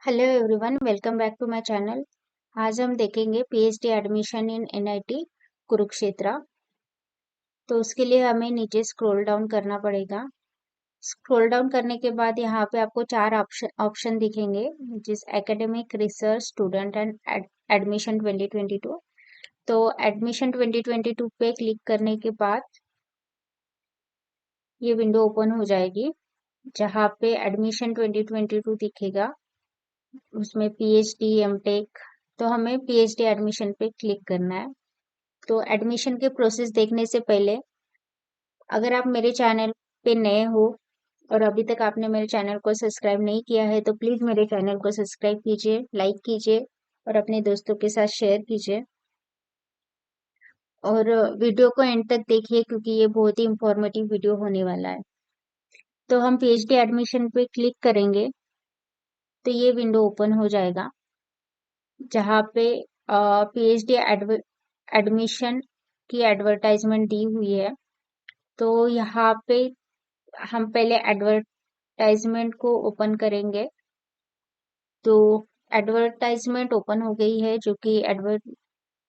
Hello everyone, welcome back to my channel. आज हम देखेंगे PhD admission in NIT Kurukshetra. तो उसके लिए हमें नीचे स्क्रॉल डाउन करना पड़ेगा। स्क्रॉल डाउन करने के बाद यहाँ पे आपको चार ऑप्शन दिखेंगे, जिस academic, research, student and admission 2022। तो एडमिशन 2022 पे क्लिक करने के बाद ये विंडो ओपन हो जाएगी, जहाँ पे एडमिशन 2022 दिखेगा। उसमें पीएचडी, एमटेक, तो हमें पीएचडी एडमिशन पे क्लिक करना है। तो एडमिशन के प्रोसेस देखने से पहले, अगर आप मेरे चैनल पे नए हो और अभी तक आपने मेरे चैनल को सब्सक्राइब नहीं किया है, तो प्लीज मेरे चैनल को सब्सक्राइब कीजिए, लाइक कीजिए और अपने दोस्तों के साथ शेयर कीजिए। और वीडियो को एंड तक देखिए, क्योंकि ये बहुत ही इंफॉर्मेटिव वीडियो होने वाला है। तो हम पीएचडी एडमिशन पे क्लिक करेंगे तो ये विंडो ओपन हो जाएगा, जहाँ पे पीएचडी एडमिशन की एडवर्टाइजमेंट दी हुई है। तो यहाँ पे हम पहले एडवर्टाइजमेंट को ओपन करेंगे। तो एडवर्टाइजमेंट ओपन हो गई है, जो कि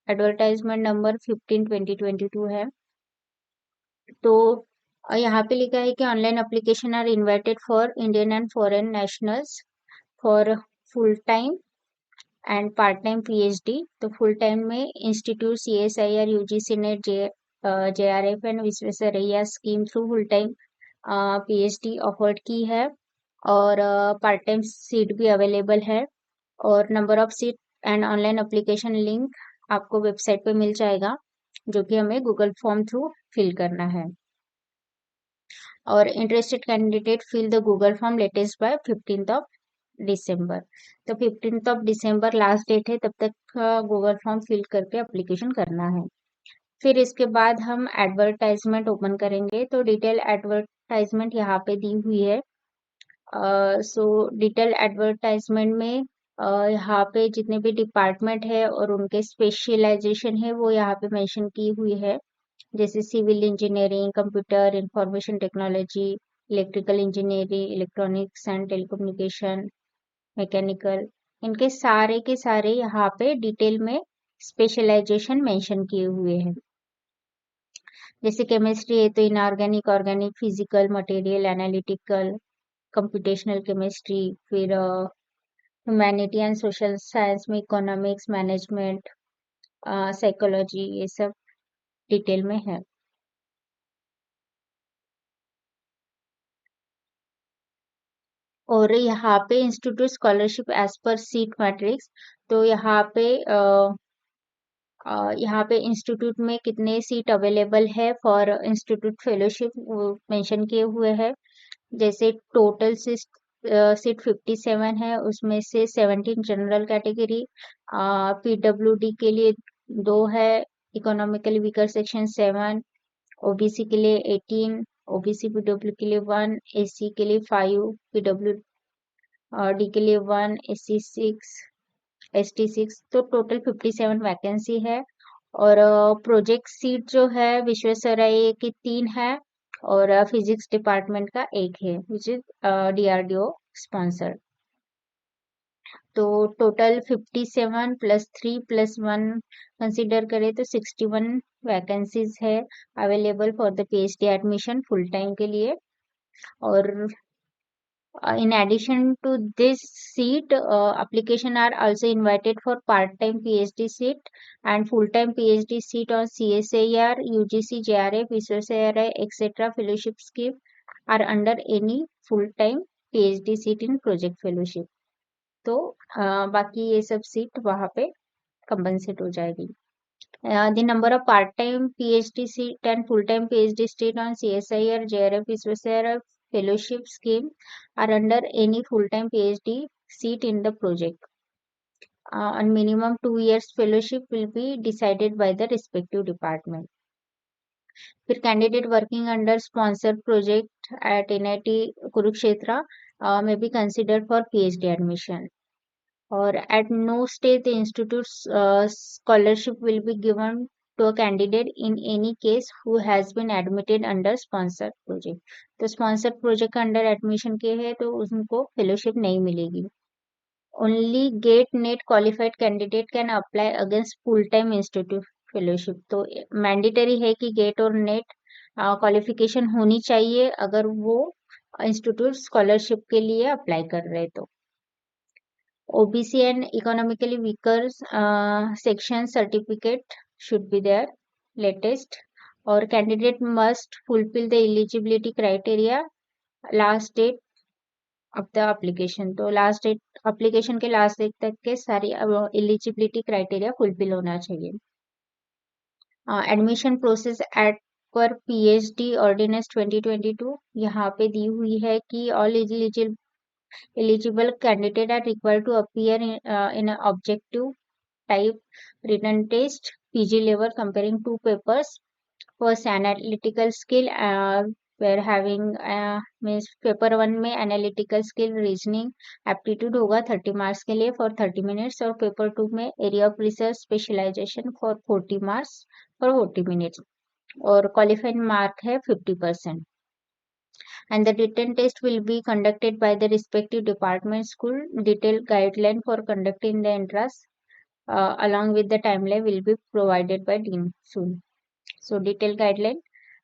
एडवर्टाइजमेंट नंबर 15/2022 है। तो यहाँ पे लिखा है कि online application are invited for Indian and foreign nationals for full time and part time PhD. तो फुल टाइम में institute CSIR, UGC NET, JRF and Visvesvaraya scheme through full time PhD offered की है। और पार्ट टाइम सीट भी available है। और number of seat and online application link आपको website पे मिल जाएगा, जो कि हमें गूगल फॉर्म थ्रू फिल करना है। और interested candidate fill the Google form latest by 15 दिसंबर। तो 15 दिसंबर लास्ट डेट है, तब तक गूगल फॉर्म फिल करके एप्लीकेशन करना है। फिर इसके बाद हम एडवर्टाइजमेंट ओपन करेंगे। तो डिटेल एडवर्टाइजमेंट यहाँ पे दी हुई है। सो डिटेल एडवर्टाइजमेंट में यहाँ पे जितने भी डिपार्टमेंट है और उनके स्पेशलाइजेशन है वो यहाँ पे मेंशन की हुई है, जैसे civil engineering, computer information technology, electrical engineering, electronics and telecommunication, mechanical. इनके सारे के सारे यहाँ पे डिटेल में स्पेशलाइजेशन मेंशन किए हुए हैं। जैसे केमिस्ट्री है तो inorganic, organic, physical, material analytical, computational chemistry. फिर ह्यूमैनिटी एंड सोशल साइंस में इकोनॉमिक्स, मैनेजमेंट, साइकोलॉजी, ये सब डिटेल में है। और यहाँ पे institute scholarship as per seat matrix. तो यहाँ पे इंस्टीट्यूट में कितने सीट अवेलेबल है फॉर इंस्टीट्यूट फेलोशिप मेंशन किए हुए हैं। जैसे टोटल सीट 57 है, उसमें से 17 जनरल कैटेगरी, पीडब्ल्यूडी के लिए 2 है, इकोनॉमिकली वीकर सेक्शन 7, ओबीसी के लिए 18, ओबीसी पीडब्ल्यू के लिए 1, एससी के लिए 5, पीडब्ल्यू डी के लिए 1, एससी 6, एसटी 6। तो टोटल 57 वैकेंसी है। और प्रोजेक्ट सीट जो है विश्वेश्वरैया की 3 है, और फिजिक्स डिपार्टमेंट का 1 है, विच इज डीआरडीओ स्पॉन्सर। तो टोटल 57 प्लस 3 प्लस 1 कंसिडर करें तो 61 वैकेंसीज है available for the PhD admission full time के लिए। और in addition to this seat, application are also invited for part-time PhD seat and full-time PhD seat on CSIR, UGC, JRF, Viswasaraya, etc. fellowship scheme are under any full-time PhD seat in project fellowship. तो बाकी ये सब seat वहाँ पे compensate हो जाएगी। The number of part-time PhD seat and full-time PhD seat on CSIR, JRF, Viswasaraya fellowship scheme are under any full-time PhD seat in the project. And minimum 2 years fellowship will be decided by the respective department. फिर candidate working under sponsored project at NIT Kurukshetra may be considered for PhD admission. Or at no stage the institute's scholarship will be given to a candidate in any case who has been admitted under sponsored project. तो sponsored project का under admission के है तो उनको fellowship नहीं मिलेगी। Only get net qualified candidate can apply against full time institute fellowship. तो mandatory है कि गेट और नेट क्वालिफिकेशन होनी चाहिए अगर वो इंस्टीट्यूट स्कॉलरशिप के लिए अप्लाई कर रहे तो। OBC and economically weaker section certificate should be there latest, or candidate must fulfill the eligibility criteria last date of the application. तो लास्ट डेट, एप्लीकेशन के लास्ट डेट तक के सारी एलिजिबिलिटी क्राइटेरिया फुलफिल होना चाहिए। एडमिशन प्रोसेस एट पर PhD ordinance 2022 यहाँ पे दी हुई है कि all eligible candidate are required to appear in an objective type written test PG level comparing two papers. First analytical skill where having means paper 1 में analytical skill reasoning aptitude होगा 30 marks के लिए for 30 minutes, और paper 2 में area of research specialization for 40 marks for 40 minutes, और qualified mark है 50%। And the written test will be conducted by the respective department school. Detailed guideline for conducting the entrance along with the timeline will be provided by dean soon. So detailed guideline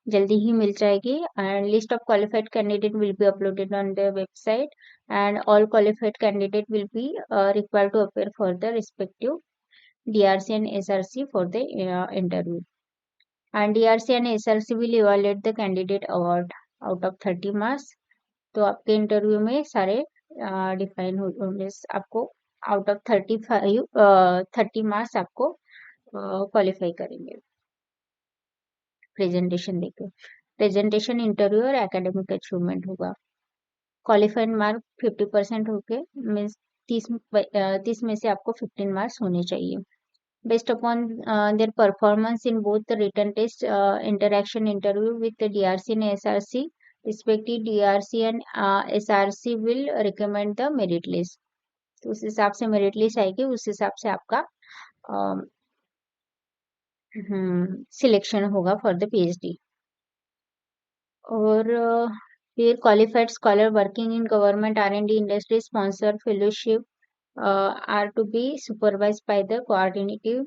जल्दी ही मिल जाएगी, and list of qualified candidate will be uploaded on the website, and all qualified candidate will be required to appear for the respective DRC and SRC for the interview. And DRC and SRC will evaluate the candidate award out of 30 marks. तो आपके interview में सारे define होंगे, आपको out of 30 marks आपको qualify करेंगे presentation देके। Presentation, interview और एकेडमिक अचीवमेंट होगा। क्वालिफाइड मार्क 50% होके मीन्स 30 में से आपको 15 मार्क्स होने चाहिए। Based upon their performance in both the written test interaction interview with the DRC and SRC, respective DRC and SRC will recommend the merit list. तो उस हिसाब से मेरिट लिस्ट आएगी, उस हिसाब से आपका सिलेक्शन होगा फॉर द PhD। और फिर qualified scholar working in government R&D industry sponsor fellowship are to be supervised by the coordinative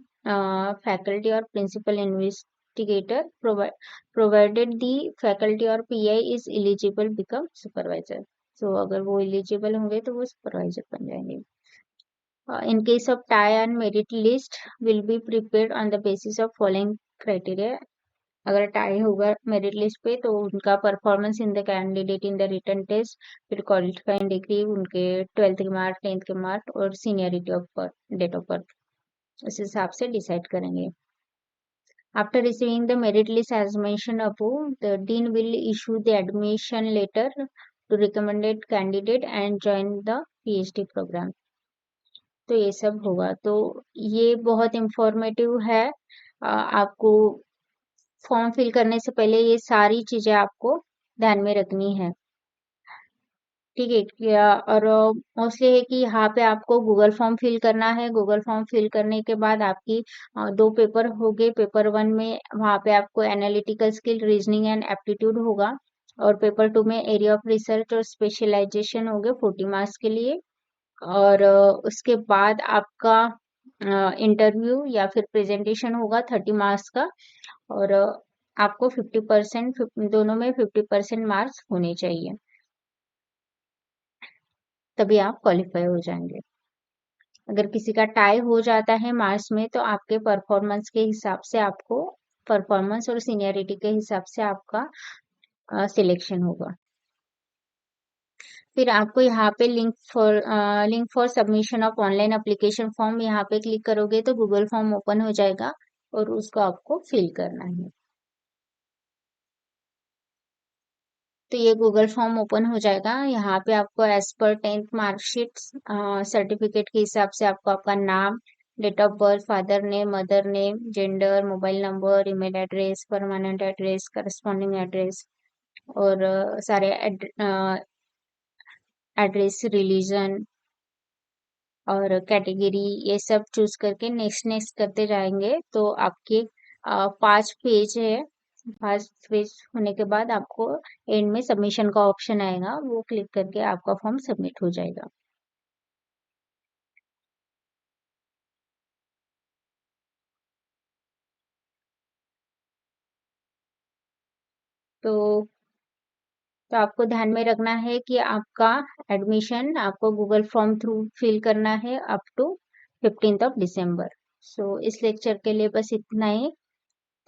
faculty or principal investigator provided the faculty or PI is eligible become supervisor। so अगर वो eligible होंगे तो वो supervisor बन जाएंगे। In case of tie and merit list will be prepared on the basis of following criteria। अगर tie होगा merit list पे तो उनका performance in the candidate in the written test, फिर क्वालिफाइंग डिग्री, उनके 12th के मार्क, 10th के mark, और seniority of birth, date of birth, उस हिसाब से डिसाइड करेंगे। After receiving the merit list as mentioned above, the dean will issue the admission letter to recommended candidate and join the PhD programme. तो ये सब होगा। तो ये बहुत इंफॉर्मेटिव है। आपको फॉर्म फिल करने से पहले ये सारी चीजें आपको ध्यान में रखनी है, ठीक है क्या। और मोस्टली है कि यहाँ पे आपको गूगल फॉर्म फिल करना है। गूगल फॉर्म फिल करने के बाद आपकी 2 पेपर हो गए। पेपर 1 में वहाँ पे आपको analytical skill, reasoning and aptitude होगा, और पेपर 2 में एरिया ऑफ रिसर्च और स्पेशलाइजेशन हो गए 40 मार्क्स के लिए। और उसके बाद आपका इंटरव्यू या फिर प्रेजेंटेशन होगा 30 मार्क्स का, और आपको 50% दोनों में 50% मार्क्स होने चाहिए, तभी आप क्वालिफाई हो जाएंगे। अगर किसी का टाई हो जाता है मार्क्स में तो आपके परफॉर्मेंस के हिसाब से आपको, परफॉर्मेंस और सीनियरिटी के हिसाब से आपका सिलेक्शन होगा। फिर आपको यहाँ पे link for submission of online application form, यहाँ पे क्लिक करोगे तो गूगल फॉर्म ओपन हो जाएगा और उसको आपको फिल करना है। तो ये गूगल फॉर्म ओपन हो जाएगा। यहाँ पे आपको as per 10th marksheet certificate के हिसाब से आपको आपका नाम, date of birth, father name, mother name, gender, mobile number, email address, permanent address, corresponding address, और सारे एड्रेस, रिलीजन और कैटेगरी, ये सब चूज करके नेक्स्ट नेक्स्ट करते जाएंगे तो आपके 5 पेज है। 5 पेज होने के बाद आपको एंड में सबमिशन का ऑप्शन आएगा, वो क्लिक करके आपका फॉर्म सबमिट हो जाएगा। तो आपको ध्यान में रखना है कि आपका एडमिशन आपको गूगल फॉर्म थ्रू फिल करना है अप टू 15 दिसंबर। सो इस लेक्चर के लिए बस इतना ही।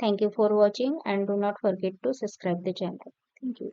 Thank you for watching and do not forget to subscribe the channel. Thank you.